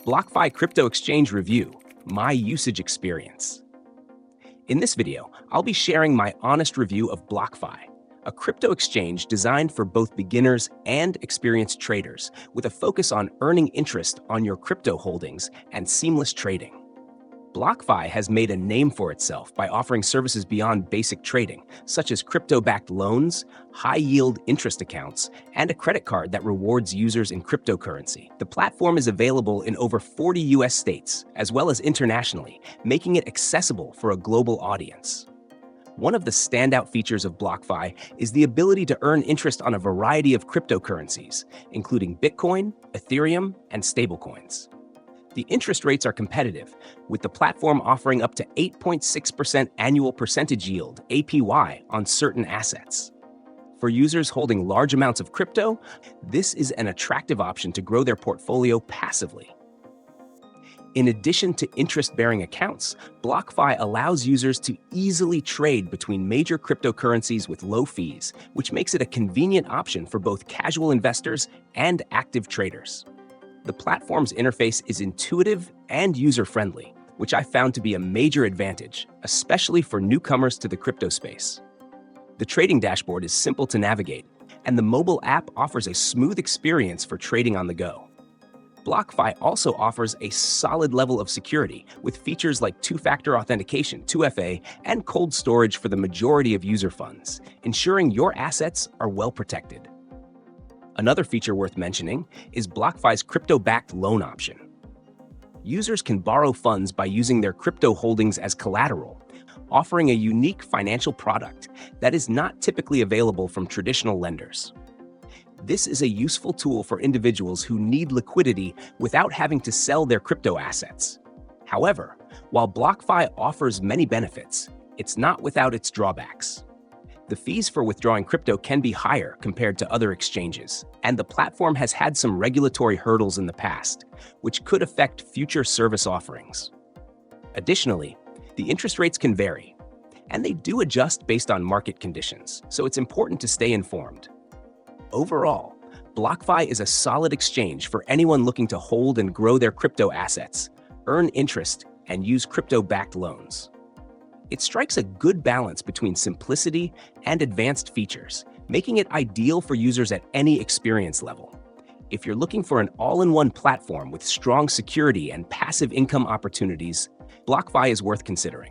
BlockFi Crypto Exchange Review, my usage experience. In this video, I'll be sharing my honest review of BlockFi, a crypto exchange designed for both beginners and experienced traders, with a focus on earning interest on your crypto holdings and seamless trading. BlockFi has made a name for itself by offering services beyond basic trading, such as crypto-backed loans, high-yield interest accounts, and a credit card that rewards users in cryptocurrency. The platform is available in over 40 US states, as well as internationally, making it accessible for a global audience. One of the standout features of BlockFi is the ability to earn interest on a variety of cryptocurrencies, including Bitcoin, Ethereum, and stablecoins. The interest rates are competitive, with the platform offering up to 8.6% annual percentage yield (APY) on certain assets. For users holding large amounts of crypto, this is an attractive option to grow their portfolio passively. In addition to interest-bearing accounts, BlockFi allows users to easily trade between major cryptocurrencies with low fees, which makes it a convenient option for both casual investors and active traders. The platform's interface is intuitive and user-friendly, which I found to be a major advantage, especially for newcomers to the crypto space. The trading dashboard is simple to navigate, and the mobile app offers a smooth experience for trading on the go. BlockFi also offers a solid level of security with features like two-factor authentication, 2FA, and cold storage for the majority of user funds, ensuring your assets are well protected. Another feature worth mentioning is BlockFi's crypto-backed loan option. Users can borrow funds by using their crypto holdings as collateral, offering a unique financial product that is not typically available from traditional lenders. This is a useful tool for individuals who need liquidity without having to sell their crypto assets. However, while BlockFi offers many benefits, it's not without its drawbacks. The fees for withdrawing crypto can be higher compared to other exchanges, and the platform has had some regulatory hurdles in the past, which could affect future service offerings. Additionally, the interest rates can vary, and they do adjust based on market conditions, so it's important to stay informed. Overall, BlockFi is a solid exchange for anyone looking to hold and grow their crypto assets, earn interest, and use crypto-backed loans. It strikes a good balance between simplicity and advanced features, making it ideal for users at any experience level. If you're looking for an all-in-one platform with strong security and passive income opportunities, BlockFi is worth considering.